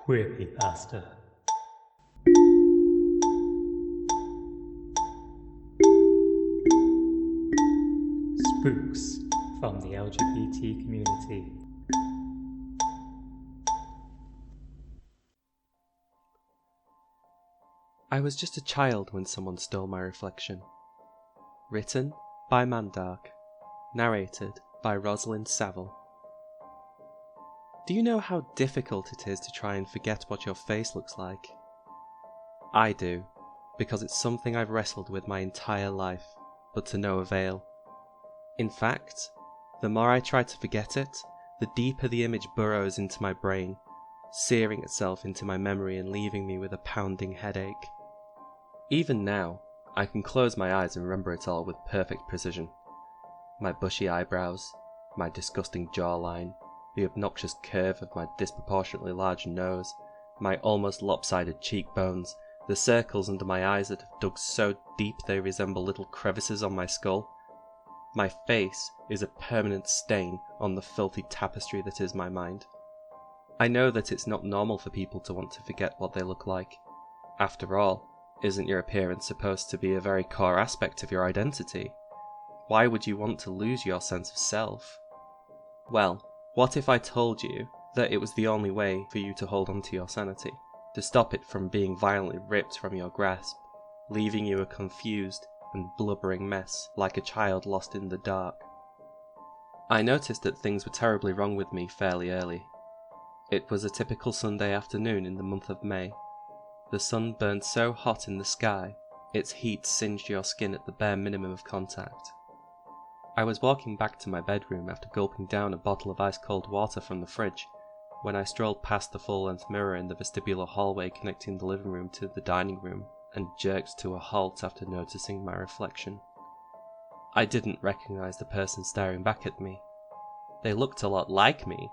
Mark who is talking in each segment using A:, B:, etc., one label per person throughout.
A: Queerpypasta. Spooks from the LGBT community.
B: I was just a child when someone stole my reflection. Written by Mandahrk. Narrated by Rosalind Saville. Do you know how difficult it is to try and forget what your face looks like? I do, because it's something I've wrestled with my entire life, but to no avail. In fact, the more I try to forget it, the deeper the image burrows into my brain, searing itself into my memory and leaving me with a pounding headache. Even now, I can close my eyes and remember it all with perfect precision. My bushy eyebrows, my disgusting jawline, the obnoxious curve of my disproportionately large nose, my almost lopsided cheekbones, the circles under my eyes that have dug so deep they resemble little crevices on my skull. My face is a permanent stain on the filthy tapestry that is my mind. I know that it's not normal for people to want to forget what they look like. After all, isn't your appearance supposed to be a very core aspect of your identity? Why would you want to lose your sense of self? Well, what if I told you that it was the only way for you to hold on to your sanity, to stop it from being violently ripped from your grasp, leaving you a confused and blubbering mess like a child lost in the dark? I noticed that things were terribly wrong with me fairly early. It was a typical Sunday afternoon in the month of May. The sun burned so hot in the sky, its heat singed your skin at the bare minimum of contact. I was walking back to my bedroom after gulping down a bottle of ice-cold water from the fridge, when I strolled past the full-length mirror in the vestibular hallway connecting the living room to the dining room, and jerked to a halt after noticing my reflection. I didn't recognize the person staring back at me. They looked a lot like me.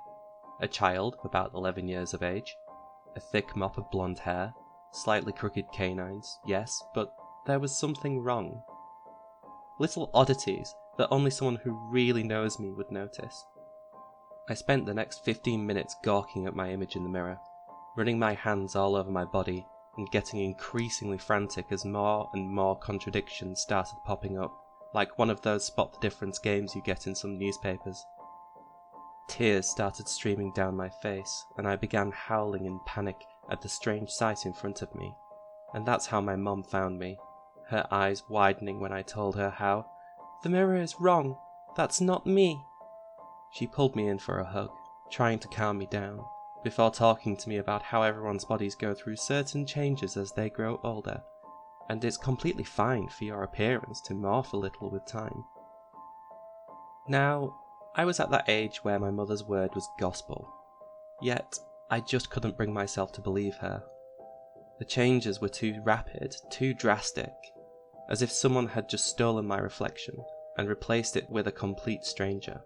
B: A child of about 11 years of age, a thick mop of blonde hair, slightly crooked canines, yes, but there was something wrong. Little oddities that only someone who really knows me would notice. I spent the next 15 minutes gawking at my image in the mirror, running my hands all over my body and getting increasingly frantic as more and more contradictions started popping up, like one of those spot the difference games you get in some newspapers. Tears started streaming down my face, and I began howling in panic at the strange sight in front of me, and that's how my mom found me, her eyes widening when I told her how, "The mirror is wrong, that's not me." She pulled me in for a hug, trying to calm me down, before talking to me about how everyone's bodies go through certain changes as they grow older, and it's completely fine for your appearance to morph a little with time. Now, I was at that age where my mother's word was gospel, yet I just couldn't bring myself to believe her. The changes were too rapid, too drastic, as if someone had just stolen my reflection and replaced it with a complete stranger.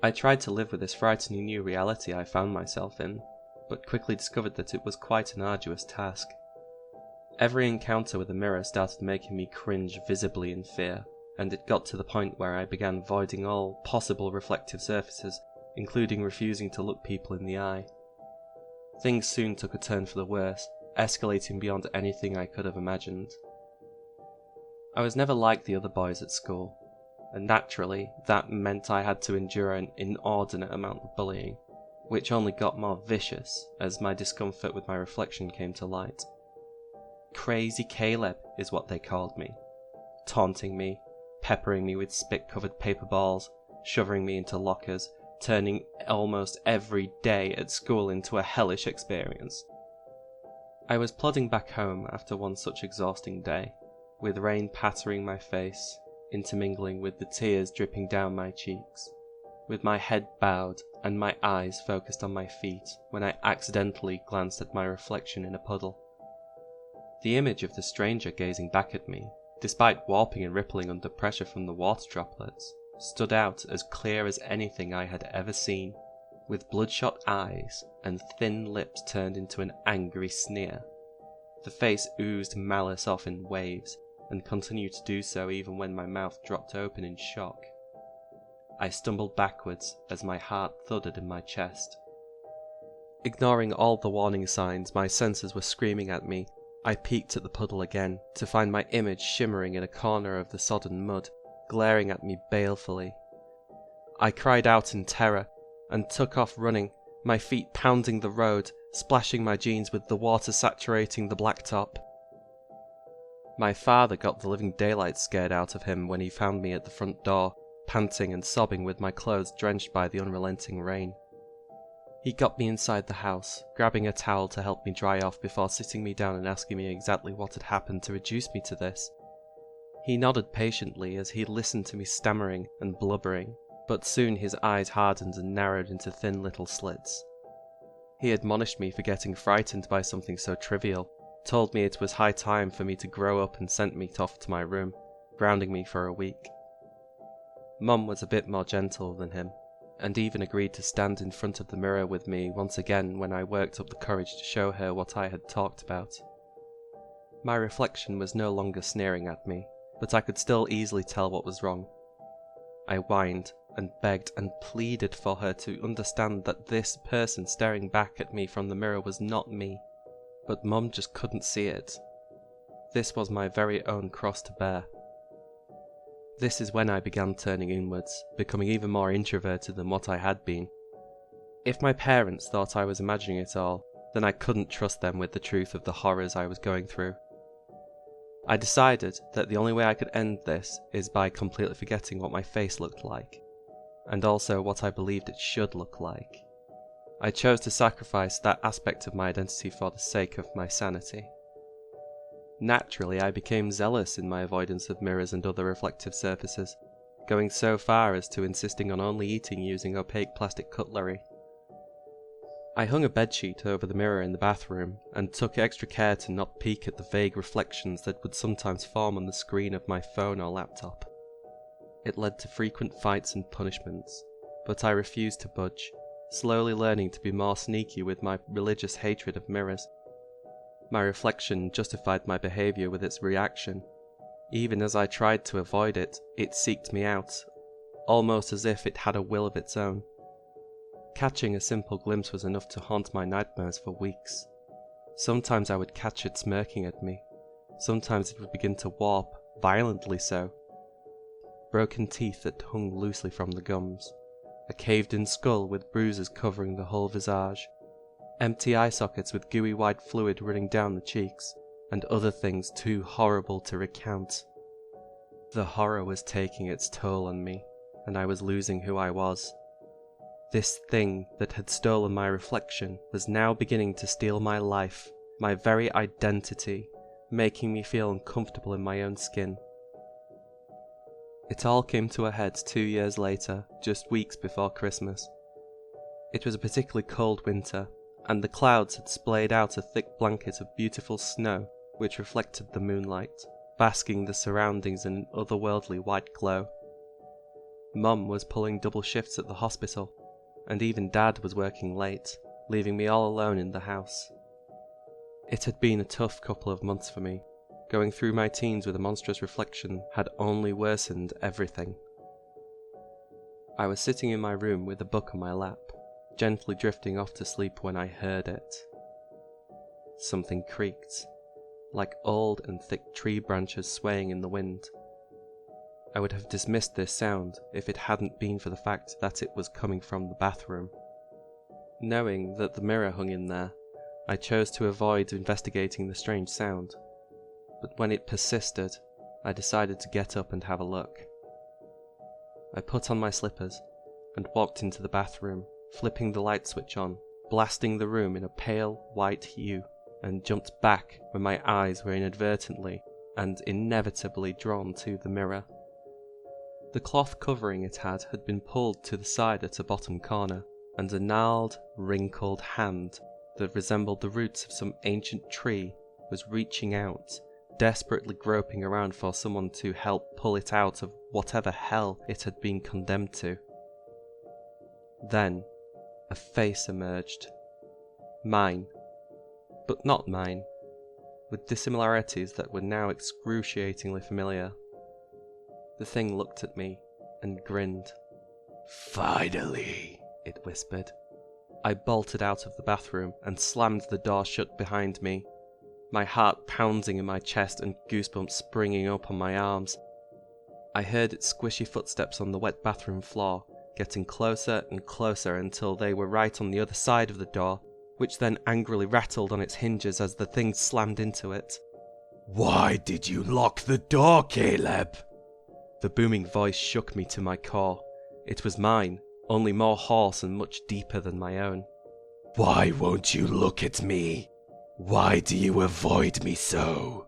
B: I tried to live with this frightening new reality I found myself in, but quickly discovered that it was quite an arduous task. Every encounter with the mirror started making me cringe visibly in fear, and it got to the point where I began avoiding all possible reflective surfaces, including refusing to look people in the eye. Things soon took a turn for the worse, escalating beyond anything I could have imagined. I was never like the other boys at school, and naturally that meant I had to endure an inordinate amount of bullying, which only got more vicious as my discomfort with my reflection came to light. Crazy Caleb is what they called me, taunting me, peppering me with spit-covered paper balls, shoving me into lockers, turning almost every day at school into a hellish experience. I was plodding back home after one such exhausting day, with rain pattering my face, intermingling with the tears dripping down my cheeks, with my head bowed and my eyes focused on my feet when I accidentally glanced at my reflection in a puddle. The image of the stranger gazing back at me, despite warping and rippling under pressure from the water droplets, stood out as clear as anything I had ever seen, with bloodshot eyes and thin lips turned into an angry sneer. The face oozed malice off in waves, and continued to do so even when my mouth dropped open in shock. I stumbled backwards as my heart thudded in my chest. Ignoring all the warning signs my senses were screaming at me, I peeked at the puddle again to find my image shimmering in a corner of the sodden mud, glaring at me balefully. I cried out in terror and took off running, my feet pounding the road, splashing my jeans with the water saturating the blacktop. My father got the living daylight scared out of him when he found me at the front door, panting and sobbing with my clothes drenched by the unrelenting rain. He got me inside the house, grabbing a towel to help me dry off before sitting me down and asking me exactly what had happened to reduce me to this. He nodded patiently as he listened to me stammering and blubbering, but soon his eyes hardened and narrowed into thin little slits. He admonished me for getting frightened by something so trivial, told me it was high time for me to grow up and sent me off to my room, grounding me for a week. Mum was a bit more gentle than him, and even agreed to stand in front of the mirror with me once again when I worked up the courage to show her what I had talked about. My reflection was no longer sneering at me, but I could still easily tell what was wrong. I whined and begged and pleaded for her to understand that this person staring back at me from the mirror was not me, but Mum just couldn't see it. This was my very own cross to bear. This is when I began turning inwards, becoming even more introverted than what I had been. If my parents thought I was imagining it all, then I couldn't trust them with the truth of the horrors I was going through. I decided that the only way I could end this is by completely forgetting what my face looked like, and also what I believed it should look like. I chose to sacrifice that aspect of my identity for the sake of my sanity. Naturally, I became zealous in my avoidance of mirrors and other reflective surfaces, going so far as to insisting on only eating using opaque plastic cutlery. I hung a bedsheet over the mirror in the bathroom, and took extra care to not peek at the vague reflections that would sometimes form on the screen of my phone or laptop. It led to frequent fights and punishments, but I refused to budge, slowly learning to be more sneaky with my religious hatred of mirrors. My reflection justified my behaviour with its reaction. Even as I tried to avoid it, it seeked me out, almost as if it had a will of its own. Catching a simple glimpse was enough to haunt my nightmares for weeks. Sometimes I would catch it smirking at me. Sometimes it would begin to warp, violently so. Broken teeth that hung loosely from the gums. A caved-in skull with bruises covering the whole visage. Empty eye sockets with gooey white fluid running down the cheeks, and other things too horrible to recount. The horror was taking its toll on me, and I was losing who I was. This thing that had stolen my reflection was now beginning to steal my life, my very identity, making me feel uncomfortable in my own skin. It all came to a head 2 years later, just weeks before Christmas. It was a particularly cold winter, and the clouds had splayed out a thick blanket of beautiful snow which reflected the moonlight, basking the surroundings in an otherworldly white glow. Mum was pulling double shifts at the hospital, and even Dad was working late, leaving me all alone in the house. It had been a tough couple of months for me. Going through my teens with a monstrous reflection had only worsened everything. I was sitting in my room with a book on my lap, gently drifting off to sleep when I heard it. Something creaked, like old and thick tree branches swaying in the wind. I would have dismissed this sound if it hadn't been for the fact that it was coming from the bathroom. Knowing that the mirror hung in there, I chose to avoid investigating the strange sound, but when it persisted, I decided to get up and have a look. I put on my slippers and walked into the bathroom, flipping the light switch on, blasting the room in a pale white hue, and jumped back when my eyes were inadvertently and inevitably drawn to the mirror. The cloth covering it had been pulled to the side at a bottom corner, and a gnarled, wrinkled hand that resembled the roots of some ancient tree was reaching out, desperately groping around for someone to help pull it out of whatever hell it had been condemned to. Then, a face emerged. Mine, but not mine, with dissimilarities that were now excruciatingly familiar. The thing looked at me and grinned. "Finally," it whispered. I bolted out of the bathroom and slammed the door shut behind me, my heart pounding in my chest and goosebumps springing up on my arms. I heard its squishy footsteps on the wet bathroom floor, getting closer and closer until they were right on the other side of the door, which then angrily rattled on its hinges as the thing slammed into it.
C: "Why did you lock the door, Caleb?"
B: The booming voice shook me to my core. It was mine, only more hoarse and much deeper than my own.
C: "Why won't you look at me? Why do you avoid me so?"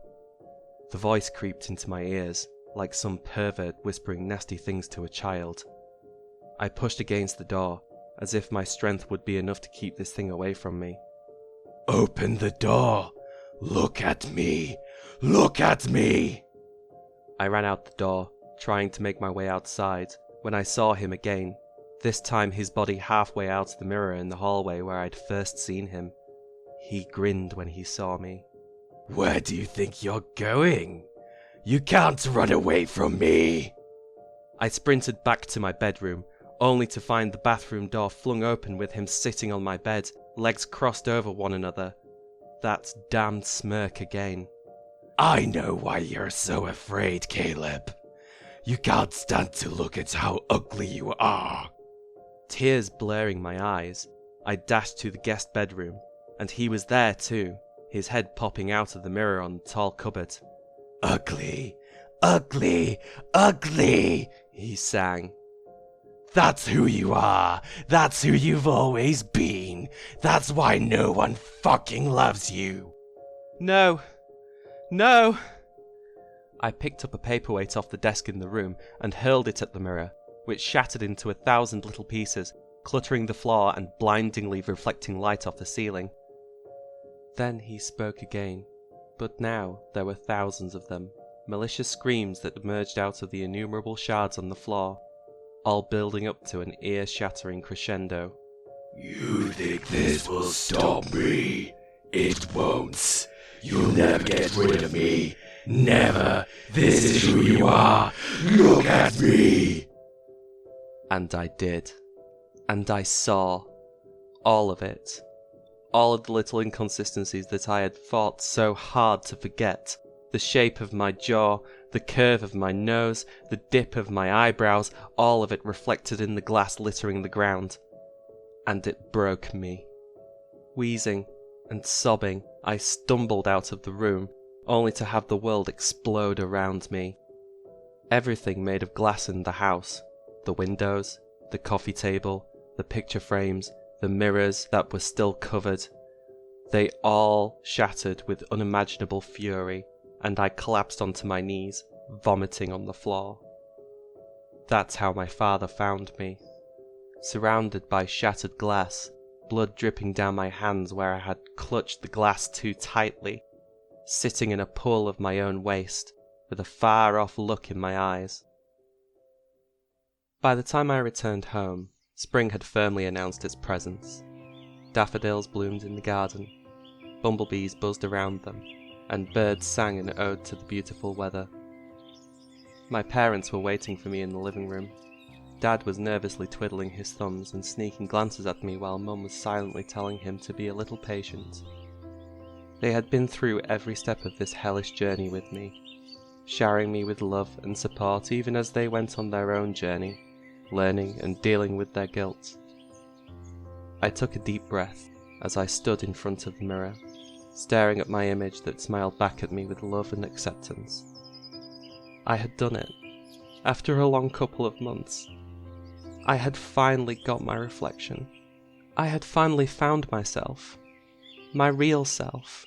B: The voice creeped into my ears, like some pervert whispering nasty things to a child. I pushed against the door, as if my strength would be enough to keep this thing away from me.
C: "Open the door! Look at me! Look at me!"
B: I ran out the door, trying to make my way outside, when I saw him again, this time his body halfway out of the mirror in the hallway where I'd first seen him. He grinned when he saw me.
C: "Where do you think you're going? You can't run away from me!"
B: I sprinted back to my bedroom, only to find the bathroom door flung open with him sitting on my bed, legs crossed over one another. That damned smirk again.
C: "I know why you're so afraid, Caleb. You can't stand to look at how ugly you are."
B: Tears blurring my eyes, I dashed to the guest bedroom, and he was there too, his head popping out of the mirror on the tall cupboard.
C: "Ugly, ugly, ugly," he sang. "That's who you are. That's who you've always been. That's why no one fucking loves you."
B: No! No! I picked up a paperweight off the desk in the room and hurled it at the mirror, which shattered into 1,000 little pieces, cluttering the floor and blindingly reflecting light off the ceiling. Then he spoke again, but now there were thousands of them, malicious screams that emerged out of the innumerable shards on the floor, all building up to an ear-shattering crescendo.
C: "You think this will stop me? It won't. You'll never get rid of me. Never. This is who you are. Look at me."
B: And I did. And I saw. All of it. All of the little inconsistencies that I had fought so hard to forget. The shape of my jaw, the curve of my nose, the dip of my eyebrows, all of it reflected in the glass littering the ground. And it broke me. Wheezing and sobbing, I stumbled out of the room, only to have the world explode around me. Everything made of glass in the house, the windows, the coffee table, the picture frames, the mirrors that were still covered, they all shattered with unimaginable fury, and I collapsed onto my knees, vomiting on the floor. That's how my father found me, surrounded by shattered glass, blood dripping down my hands where I had clutched the glass too tightly, sitting in a pool of my own waste, with a far-off look in my eyes. By the time I returned home, spring had firmly announced its presence. Daffodils bloomed in the garden, bumblebees buzzed around them, and birds sang an ode to the beautiful weather. My parents were waiting for me in the living room. Dad was nervously twiddling his thumbs and sneaking glances at me while Mum was silently telling him to be a little patient. They had been through every step of this hellish journey with me, showering me with love and support even as they went on their own journey, learning and dealing with their guilt. I took a deep breath as I stood in front of the mirror, staring at my image that smiled back at me with love and acceptance. I had done it. After a long couple of months, I had finally got my reflection. I had finally found myself. My real self.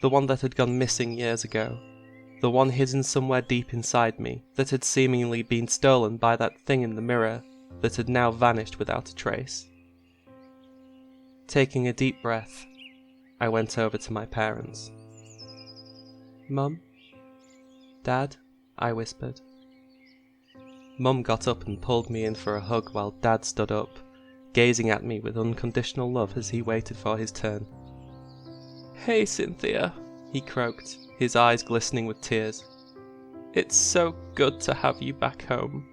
B: The one that had gone missing years ago. The one hidden somewhere deep inside me, that had seemingly been stolen by that thing in the mirror, that had now vanished without a trace. Taking a deep breath, I went over to my parents. "Mum? Dad?" I whispered. Mum got up and pulled me in for a hug while Dad stood up, gazing at me with unconditional love as he waited for his turn. "Hey, Cynthia," he croaked, his eyes glistening with tears. "It's so good to have you back home."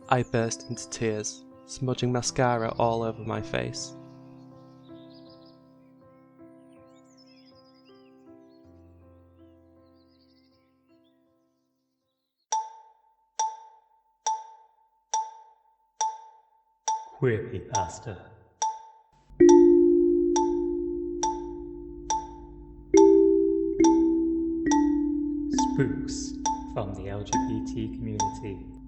B: I burst into tears, smudging mascara all over my face.
A: Queerpypasta. Spooks from the LGBT community.